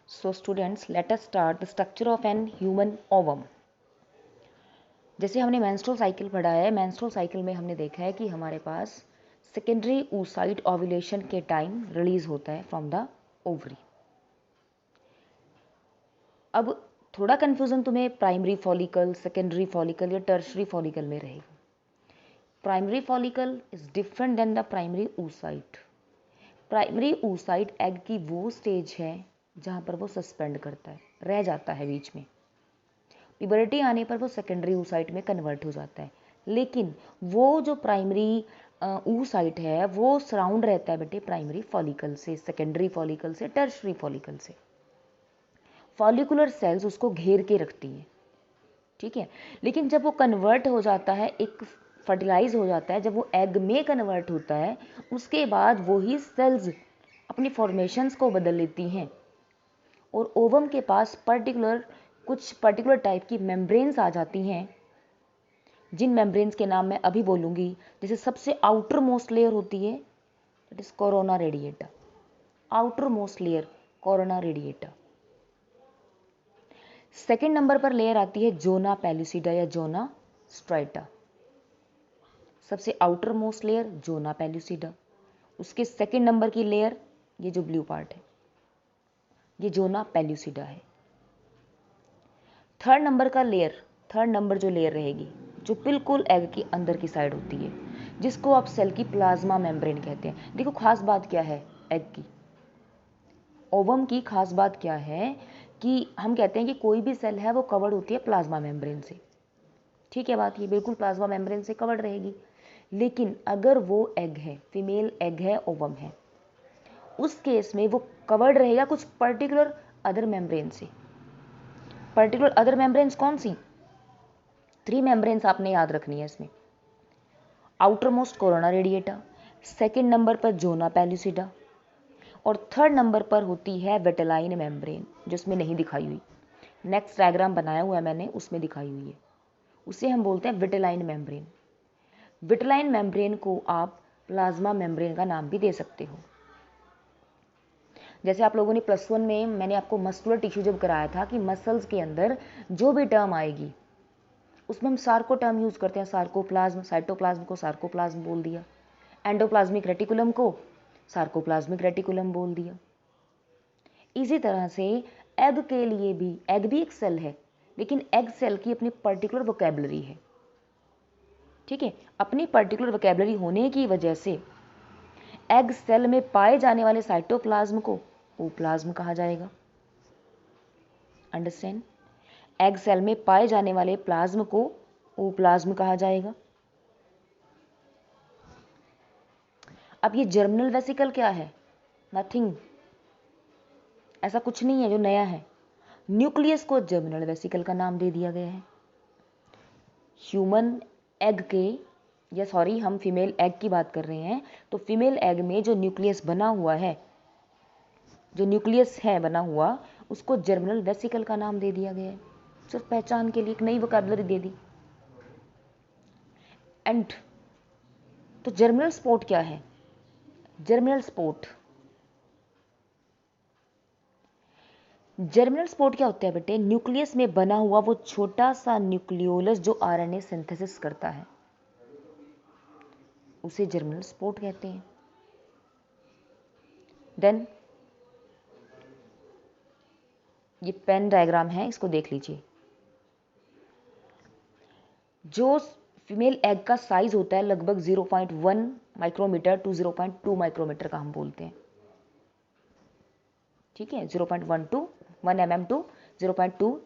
So students, let us start the structure of an human ovum. जैसे हमने menstrual cycle पढ़ा है, menstrual cycle में हमने देखा है कि हमारे पास सेकेंडरी oocyte ओव्यूलेशन के टाइम रिलीज होता है फ्रॉम द ओवरी। अब थोड़ा कन्फ्यूजन तुम्हें प्राइमरी फॉलिकल, सेकेंडरी फॉलिकल या टर्शरी फॉलिकल में रहेगी। Primary follicle is different than the primary oocyte। Primary oocyte egg की वो स्टेज है जहाँ पर वो सस्पेंड करता है, रह जाता है बीच में। प्यूबर्टी आने पर वो सेकेंडरी oocyte में कन्वर्ट हो जाता है, लेकिन वो जो प्राइमरी oocyte है वो सराउंड रहता है बेटे प्राइमरी फॉलिकल से, सेकेंडरी फॉलिकल से, टर्शरी फॉलिकल से। फॉलिकुलर सेल्स उसको घेर के रखती है, ठीक है। लेकिन जब वो कन्वर्ट हो जाता है, एक फर्टिलाइज हो जाता है, जब वो एग में कन्वर्ट होता है, उसके बाद वही सेल्स अपनी फॉर्मेशंस को बदल लेती हैं और ओवम के पास कुछ पर्टिकुलर टाइप की मेम्ब्रेन्स आ जाती हैं, जिन मेम्ब्रेन्स के नाम मैं अभी बोलूँगी। जैसे सबसे आउटर मोस्ट लेयर होती है, that is corona radiata. Outer most layer corona radiata. Second number पर लेयर आती है जोना पेलुसिडा या जोना स्ट्राइटा। सबसे outer most layer zona pellucida, उसके सेकेंड नंबर की लेयर ये जो ब्लू पार्ट है ये जोना पेलुसिडा है। थर्ड नंबर जो लेयर रहेगी, जो बिल्कुल एग की अंदर की साइड होती है, जिसको आप सेल की प्लाज्मा मेम्ब्रेन कहते हैं। देखो खास बात क्या है एग की, ओवम की खास बात क्या है कि हम कहते हैं कि कोई भी सेल है वो कवर्ड होती है प्लाज्मा मेम्ब्रेन से, ठीक है बात, ये बिल्कुल प्लाज्मा मेम्ब्रेन से कवर्ड रहेगी। लेकिन अगर वो एग है, फीमेल एग है, ओवम है, उस केस में वो कवर्ड रहेगा कुछ पर्टिकुलर अदर मेम्ब्रेन से। पर्टिकुलर अदर मेम्ब्रेन्स कौन सी? 3 मेम्ब्रेन्स आपने याद रखनी है इसमें। Outer most corona radiata, second number पर जोना पेलुसिडा और थर्ड नंबर पर होती है विटेलाइन मेम्ब्रेन, जिसमें नहीं दिखाई हुई। नेक्स्ट डायग्राम बनाया हुआ है मैंने, उसमें दिखाई हुई है, उसे हम बोलते हैं विटेलाइन मेम्ब्रेन। विटेलाइन मेम्ब्रेन को आप प्लाज्मा मेम्ब्रेन का नाम भी दे सकते हो। जैसे आप लोगों ने +1 में मैंने आपको मस्कुलर टिश्यू जब कराया था कि मसल्स के अंदर जो भी टर्म आएगी उसमें हम सार्को टर्म यूज करते हैं, सार्कोप्लाज्म। साइटोप्लाज्म को सार्कोप्लाज्म बोल दिया, एंडोप्लाज्मिक रेटिकुलम को सार्कोप्लाज्मिक रेटिकुलम बोल दिया। इसी तरह से एग के लिए भी, एग भी एक सेल है, लेकिन एग सेल की अपनी पर्टिकुलर वोकैबुलरी है, ठीक है। अपनी पर्टिकुलर वोकैबुलरी होने की वजह से एग सेल में पाए जाने वाले साइटोप्लाज्म को ओप्लाज्म कहा जाएगा। अंडरस्टैंड? एग सेल में पाए जाने वाले प्लाज्म को ओप्लाज्म कहा जाएगा। अब ये जर्मिनल वेसिकल क्या है? नथिंग, ऐसा कुछ नहीं है जो नया है। न्यूक्लियस को जर्मिनल वेसिकल का नाम दे दिया गया है। ह्यूमन एग के, या सॉरी हम फीमेल एग की बात कर रहे हैं, तो फीमेल एग में जो न्यूक्लियस बना हुआ है, जो न्यूक्लियस है बना हुआ, उसको जर्मिनल वेसिकल का नाम दे दिया गया है। सिर्फ पहचान के लिए एक नई वोकैबुलरी दे दी। एंड तो जर्मिनल स्पॉट क्या है? जर्मिनल स्पॉट क्या होता है बेटे? न्यूक्लियस में बना हुआ वो छोटा सा न्यूक्लियोलस जो आरएनए सिंथेसिस करता है, उसे जर्मिनल स्पॉट कहते हैं। देन ये पेन डायग्राम है, इसको देख लीजिए। जो फीमेल एग का साइज होता है लगभग 0.1 माइक्रोमीटर टू 0.2 माइक्रोमीटर का हम बोलते हैं, ठीक है। 0.1 टू 1 mm टू 0.2